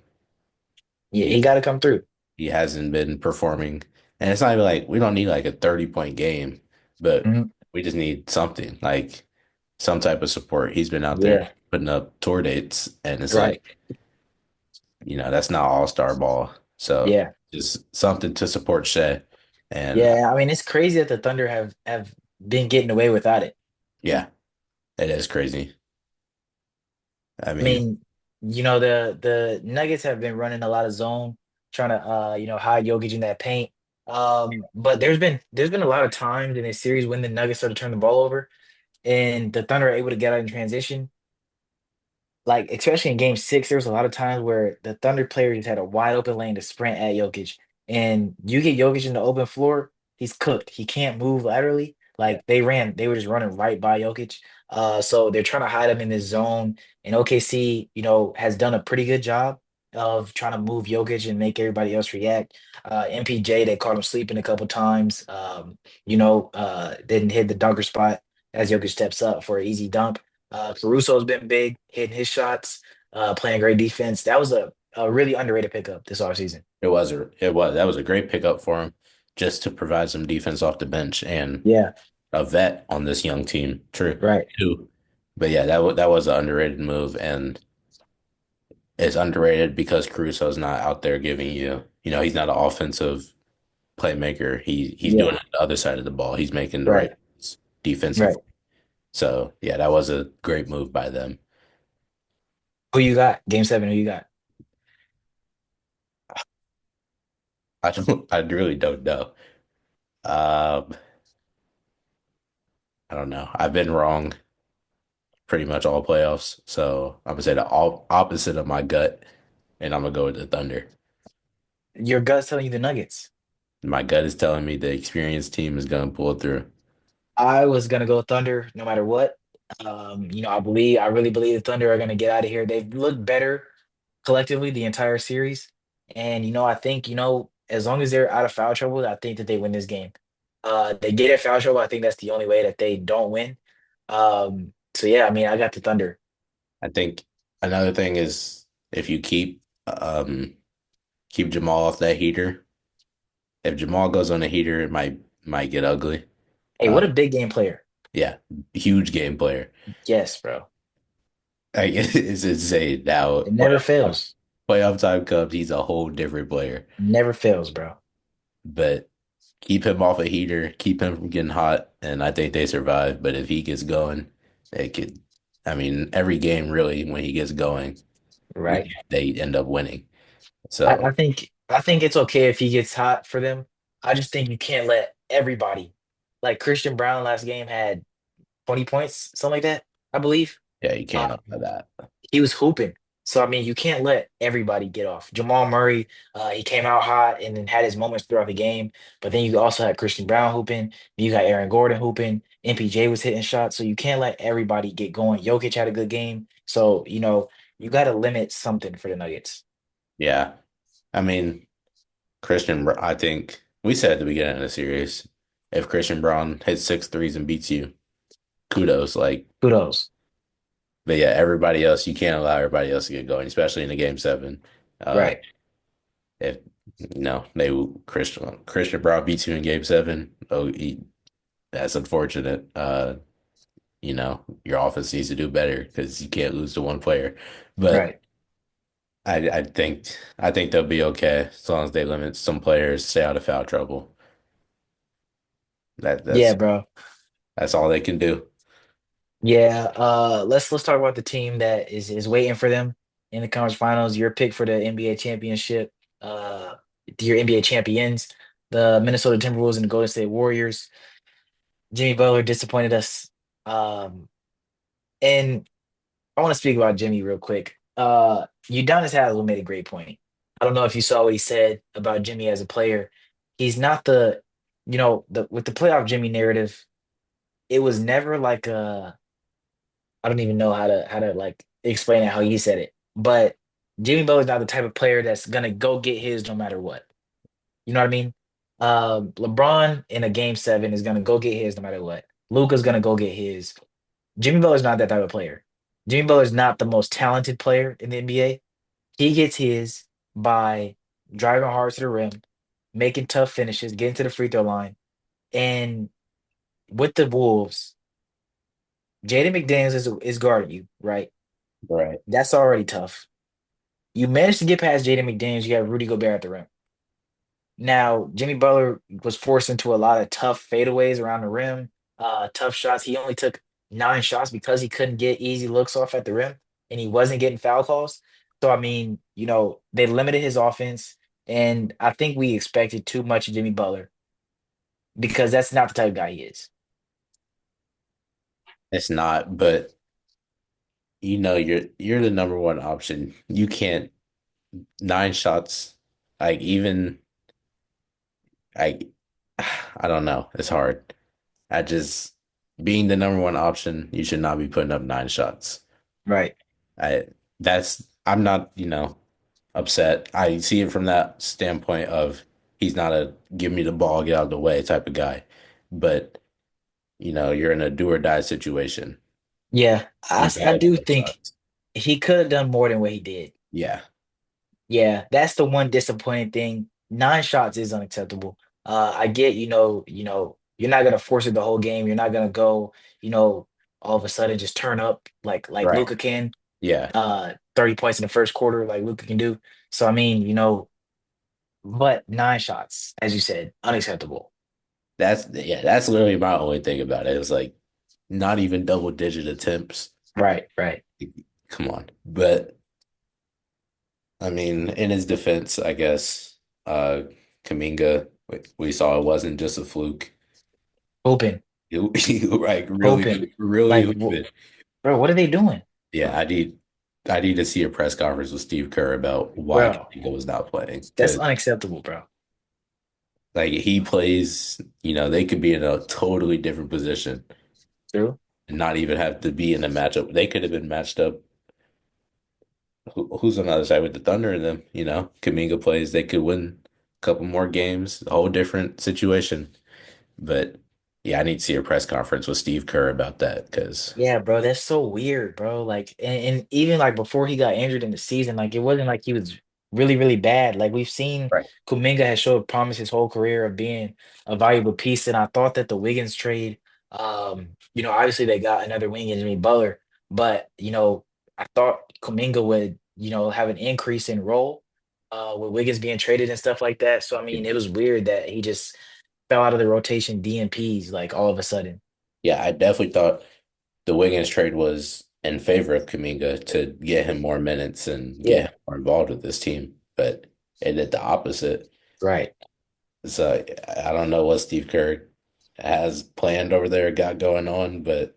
Yeah, He he got to come through. he hasn't been performing, and it's not even like we don't need like a 30-point game, but Mhm. we just need something like some type of support. He's been out there Yeah, putting up tour dates, and it's like right. that's not All-Star ball. So Yeah, just something to support Shea, and yeah. I mean, it's crazy that the Thunder have been getting away without it. yeah, it is crazy. I I mean, mean, the Nuggets have been running a lot of zone, trying to hide Jokic in that paint. But there's been a lot of times in this series when the Nuggets started to turn the ball over, and the Thunder are able to get out in transition. Like especially in game six, there was a lot of times where the Thunder player just had a wide open lane to sprint at Jokic. And you get Jokic in the open floor, he's cooked. He can't move laterally. yeah, Like they were just running right by Jokic. So they're trying to hide him in this zone. And OKC, has done a pretty good job of trying to move Jokic and make everybody else react. MPJ, they caught him sleeping a couple times. Didn't hit the dunker spot as Jokic steps up for an easy dunk. Caruso's been big, hitting his shots, playing great defense. That was a really underrated pickup this offseason. that was a great pickup for him just to provide some defense off the bench and Yeah, a vet on this young team. True, right. too. But yeah, that was an underrated move, and it's underrated because Caruso's not out there giving he's not an offensive playmaker. He's Yeah, doing it on the other side of the ball. He's making the right right, defensive. right. So yeah, that was a great move by them. Who you got? Game seven, who you got? I really don't know. Um, I don't know. I've been wrong pretty much all playoffs, so I'm gonna say the all opposite of my gut, and I'm gonna go with the Thunder. Your gut's telling you the Nuggets. My gut is telling me the experienced team is gonna pull through. I was gonna go Thunder no matter what. I really believe the Thunder are gonna get out of here. They've looked better collectively the entire series. And I think, as long as they're out of foul trouble, I think that they win this game. They get in foul trouble. I think that's the only way that they don't win. So yeah, I mean, I got the Thunder. I think another thing is if you keep Jamal off that heater. If Jamal goes on a heater, it might might get ugly. Hey, Uh, what a big game player. yeah, huge game player. Yes, bro. Like, it's insane now. It never fails. Playoff time comes, he's a whole different player. Never fails, bro. But keep him off a heater, keep him from getting hot, and I think they survive. But if he gets going, they could. I mean, every game really, when he gets going, Right? they end up winning. I, So I think I think it's okay if he gets hot for them. I just think you can't let everybody, like Christian Brown last game had 20 points, something like that, I believe. yeah, you can't Um, allow that. he was hooping. So I mean, you can't let everybody get off. Jamal Murray, he came out hot and then had his moments throughout the game. But then you also had Christian Brown hooping. You got Aaron Gordon hooping. MPJ was hitting shots. So you can't let everybody get going. Jokic had a good game. So, you got to limit something for the Nuggets. Yeah, I mean, I think we said at the beginning of the series, if Christian Brown hits six threes and beats you, kudos. Like, Kudos. but yeah, everybody else, you can't allow everybody else to get going, especially in the game seven. Uh, Right. if they Christian Brown beats you in game seven, that's unfortunate. Your offense needs to do better because you can't lose to one player. But Right. I think they'll be okay as long as they limit some players, stay out of foul trouble. That Yeah, that's bro. that's all they can do. Yeah. Let's talk about the team that is waiting for them in the conference finals. Your pick for the NBA championship. Uh, your NBA champions, the Minnesota Timberwolves and the Golden State Warriors. Jimmy Butler disappointed us. Um, and I want to speak about Jimmy real quick. Udonis Haslem made a great point. I don't know if you saw what he said about Jimmy as a player. He's not with the playoff Jimmy narrative. It was never like I don't even know how to like explain it how he said it. But Jimmy Butler's not the type of player that's gonna go get his no matter what. You know what I mean? LeBron in a game seven is gonna go get his no matter what. Luka's gonna go get his. Jimmy Butler's not that type of player. Jimmy Butler's not the most talented player in the NBA. He gets his by driving hard to the rim, making tough finishes, getting to the free throw line. And with the Wolves, Jaden McDaniels is guarding you, right? Right. That's already tough. You managed to get past Jaden McDaniels. You got Rudy Gobert at the rim. Now, Jimmy Butler was forced into a lot of tough fadeaways around the rim, tough shots. He only took 9 shots because he couldn't get easy looks off at the rim and he wasn't getting foul calls. So, I mean, they limited his offense. And I think we expected too much of Jimmy Butler because that's not the type of guy he is. It's not, but you're the number one option. You can't nine shots, like even I I don't know. It's hard. I just being the number one option, you should not be putting up nine shots. Right. I I'm not, upset. I see it from that standpoint of he's not a give me the ball, get out of the way type of guy. But, you're in a do or die situation. Yeah. I, You s- I gotta do get those think shots. he could have done more than what he did. Yeah. Yeah, that's the one disappointing thing. 9 shots is unacceptable. I get, you're not gonna force it the whole game. You're not gonna go, you know, all of a sudden just turn up like Right. Luca can, Yeah. 30 points in the first quarter, like Luca can do. So I mean, but 9 shots, as you said, unacceptable. That's literally my only thing about it. It was like not even double digit attempts. Right, right. Come on. But I mean, in his defense, I guess Kaminga, we saw it wasn't just a fluke. Open, He like open. really, really Like, hooping. bro, what are they doing? Yeah, I need to see a press conference with Steve Kerr about why Bro, Kaminga was not playing. that's Because unacceptable, bro. like he plays, they could be in a totally different position True. and not even have to be in a matchup. They could have been matched up. Who's on the other side with the Thunder and them? Kaminga plays, they could win a couple more games, a whole different situation. But yeah, I need to see a press conference with Steve Kerr about that because Yeah, bro, that's so weird, bro. Like, and even like before he got injured in the season, like it wasn't like he was. really, really bad. Like we've seen Right. Kuminga has showed promise his whole career of being a valuable piece. And I thought that the Wiggins trade, obviously they got another wing in Jimmy Butler, but I thought Kuminga would, have an increase in role with Wiggins being traded and stuff like that. So I mean, it was weird that he just fell out of the rotation DNPs like all of a sudden. Yeah, I definitely thought the Wiggins trade was in favor of Kuminga to get him more minutes and get Yeah, him more involved with this team, but it did the opposite. right. So I don't know what Steve Kerr has planned over there, got going on, but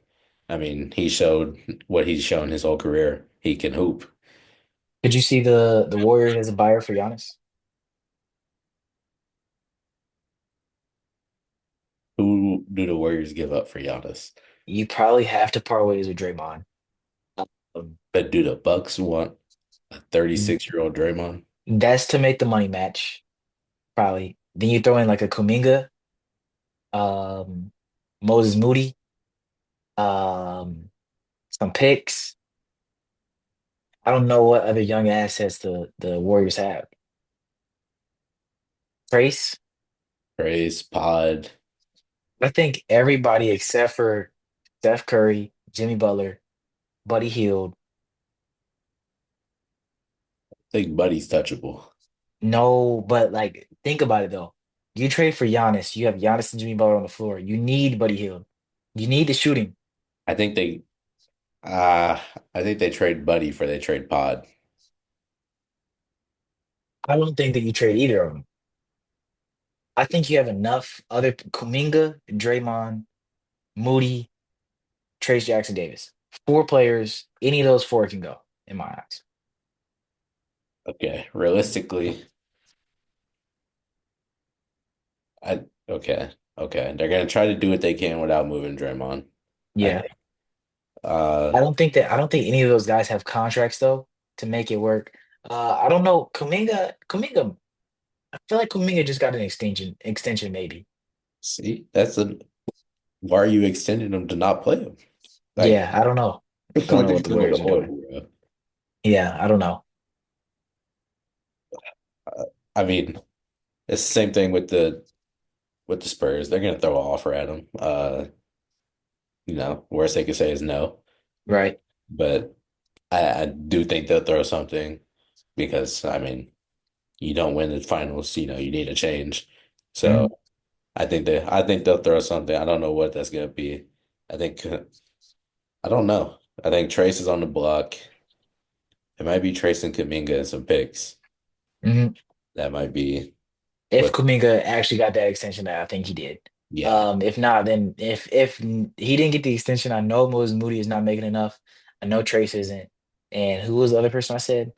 I mean, he showed what he's shown his whole career. He can hoop. Did you see the Warriors as a buyer for Giannis? Who do the Warriors give up for Giannis? You probably have to part ways with Draymond. Um, But do the Bucks want a 36-year-old Draymond? that's to make the money match, probably. Then you throw in like a Kuminga, um, Moses Moody, um, some picks. I don't know what other young assets the Warriors have. Trace, Praise Pod. I think everybody except for Steph Curry, Jimmy Butler, Buddy Hield. I think Buddy's touchable. No, but like think about it though. You trade for Giannis, you have Giannis and Jimmy Butler on the floor. You need Buddy Hield. You need the shooting. I think they uh I think they trade Buddy for they trade Pod. I don't think that you trade either of them. I think you have enough other Kuminga, Draymond, Moody, Trace Jackson Davis. Four players, any of those four can go, in my eyes. Okay. Realistically, I okay. Okay. They're gonna try to do what they can without moving Draymond. I Yeah. think. Uh I don't think any of those guys have contracts though to make it work. I don't know. Kuminga, I feel like Kuminga just got an extension maybe. See, that's a why are you extending him to not play him? Like Yeah, I don't know. Don't what know the what the fuck with the Warriors are doing. bro? Yeah, I don't know. I mean, it's the same thing with the Spurs. They're gonna throw an offer at him. Worst they could say is no. Right. But I do think they'll throw something because I mean, you don't win the finals, you need a change. So Mhm. I think they'll throw something. I don't know what that's gonna be. I think I don't know. I think Trace is on the block. It might be Trace and Kuminga and some picks. Mhm. That might be If what. Kuminga actually got that extension, I think he did. Yeah, If not, then if he didn't get the extension, I know Moses Moody is not making enough. I know Trace isn't. And who was the other person I said?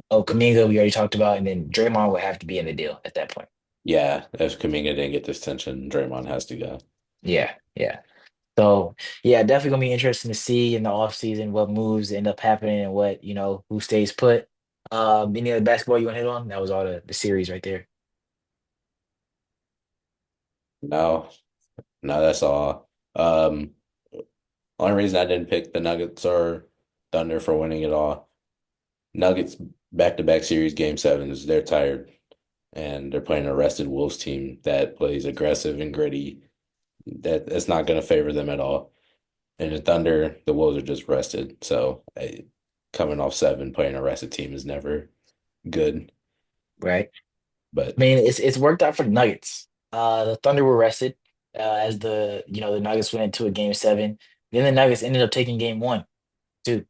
Oh, Kuminga, we already talked about, and then Draymond would have to be in the deal at that point. yeah. If Kuminga didn't get this extension, Draymond has to go. Yeah, yeah. So yeah, definitely gonna be interesting to see in the offseason what moves end up happening and what, who stays put. Any other basketball you want to hit on? That was all the series right there. No, no, that's all. Only reason I didn't pick the Nuggets or Thunder for winning it all. Nuggets back-to-back series game sevens, they're tired and they're playing a rested Wolves team that plays aggressive and gritty. That's not going to favor them at all. And the Thunder, the Wolves are just rested. So coming off seven, playing a rested team is never good. Right. I But mean, it's worked out for the Nuggets. The Thunder were rested as the Nuggets went into a game seven. Then the Nuggets ended up taking game one too.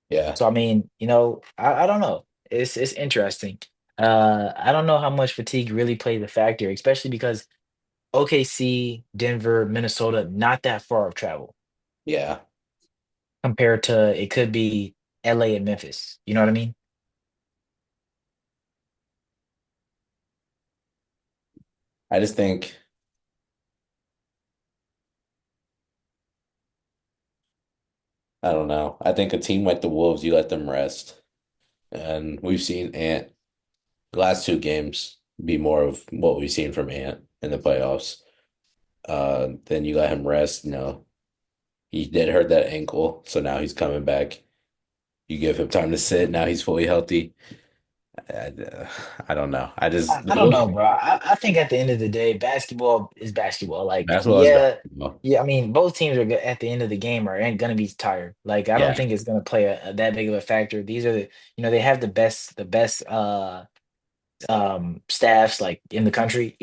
yeah, So I mean, I don't know. It's interesting. I don't know how much fatigue really played a factor, especially because OKC, Denver, Minnesota, not that far of travel yeah. compared to it could be LA and Memphis. You know what I mean? I just think, I don't know. I think a team like the Wolves, you let them rest. And we've seen Ant the last two games be more of what we've seen from Ant in the playoffs. Then you let him rest. He did hurt that ankle, so now he's coming back. You give him time to sit. Now he's fully healthy. I don't know. I I, just I don't know, bro. I think at the end of the day, basketball is basketball. Like, basketball is yeah, basketball. yeah. I mean, both teams are good at the end of the game are ain't gonna be tired. Like, I don't Yeah, think it's gonna play that big of a factor. These are they have the best staffs like in the country,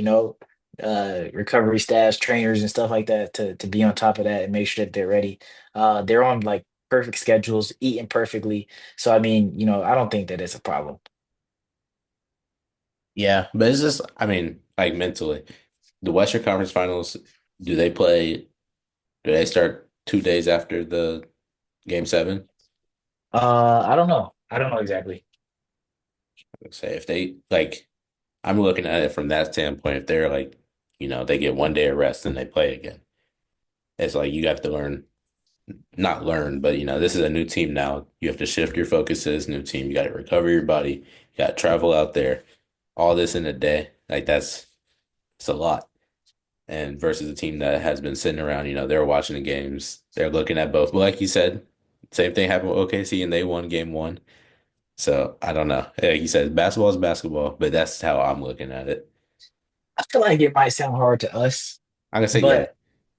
recovery staffs, trainers and stuff like that to be on top of that and make sure that they're ready. They're on like perfect schedules, eating perfectly. So I mean, I don't think that it's a problem. yeah, but it's just, I mean, like mentally, the Western Conference Finals, do they play? Do they start 2 days after the game seven? I don't know. I don't know exactly. Say if they like, I'm looking at it from that standpoint. If they're like, they get 1 day of rest and they play again, it's like you have to learn, not learn, but this is a new team now. You have to shift your focuses. New team, you got to recover your body. You got to travel out there. All this in a day, like it's a lot. And versus a team that has been sitting around, they're watching the games, they're looking at both. But like you said, same thing happened with OKC and they won game one. So I don't know. Like you said, basketball is basketball, but that's how I'm looking at it. I feel like it might sound hard to us, I'm gonna say, yeah, but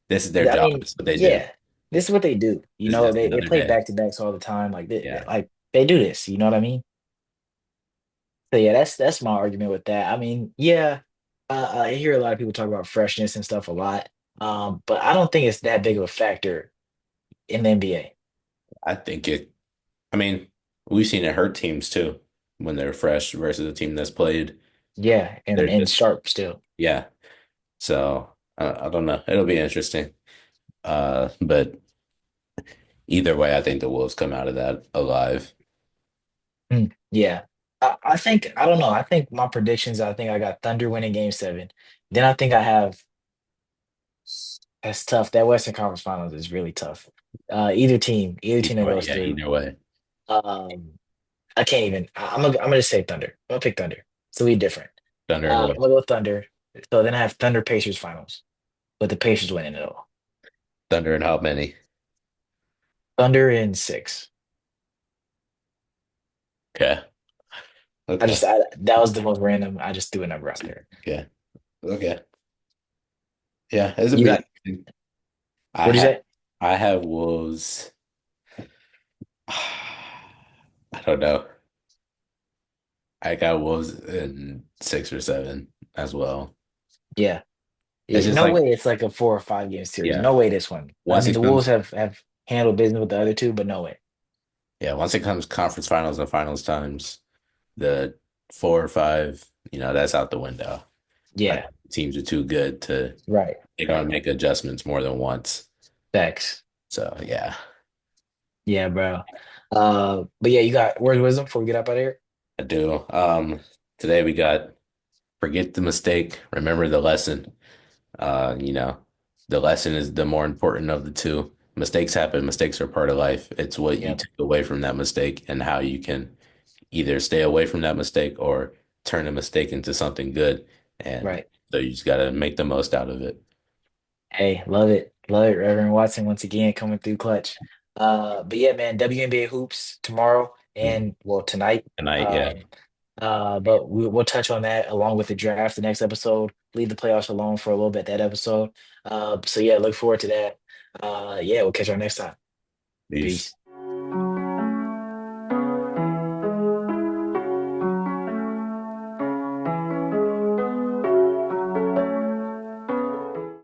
this is their I job. mean, This is what they do. yeah, this is what they do. This is just They another play day. back to backs all the time. Like Yeah. they do this. You know what I mean? So yeah, that's my argument with that. I mean, yeah, I hear a lot of people talk about freshness and stuff a lot, but I don't think it's that big of a factor in the NBA. I think I mean, we've seen it hurt teams too when they're fresh versus a team that's played. Yeah, They're and just, sharp still. yeah. So I don't know. It'll be interesting. But either way, I think the Wolves come out of that alive. Yeah. I think I don't know. I think my predictions, I think I got Thunder winning game seven. Then I think I have that's tough. That Western Conference Finals is really tough. Either team Either that way, goes yeah, through. either way. Um, I can't even. I'm gonna just say Thunder. I'm gonna pick Thunder. It's a little different. Thunder I'm away. gonna go Thunder. So then I have Thunder Pacers finals, with the Pacers winning it all. Thunder and how many? Thunder in six. Okay. Okay. That was the most random. I just threw a number out there. Okay. Okay. Yeah, it's a You bit got interesting. I what do you have say? I have Wolves. I don't know. I got Wolves in 6 or 7 as well. Yeah. It's Yeah. just No like, way. It's like a 4 or 5 game series. yeah, No way. This one. I once mean, it the Wolves comes, have handled business with the other two, but no way. once it comes conference finals and finals times, the 4 or 5, that's out the window. I Yeah. think teams are too good to, Right. they're gonna Right. make adjustments more than once. Facts. So yeah, Yeah, bro. But yeah, you got words of wisdom before we get up out of here. I do. Today we got forget the mistake, remember the lesson. Uh, you know, the lesson is the more important of the two. Mistakes happen, mistakes are part of life. It's what you Yep. take away from that mistake and how you can either stay away from that mistake or turn a mistake into something good. And Right. so you just gotta make the most out of it. Hey, love it. Love it. Reverend Watson once again coming through clutch. But yeah, man, WNBA hoops tomorrow Mm. and well tonight. Tonight, yeah. Um, but we'll touch on that along with the draft the next episode. Leave the playoffs alone for a little bit that episode. So yeah, look forward to that. Yeah, we'll catch you next time. Peace. Peace.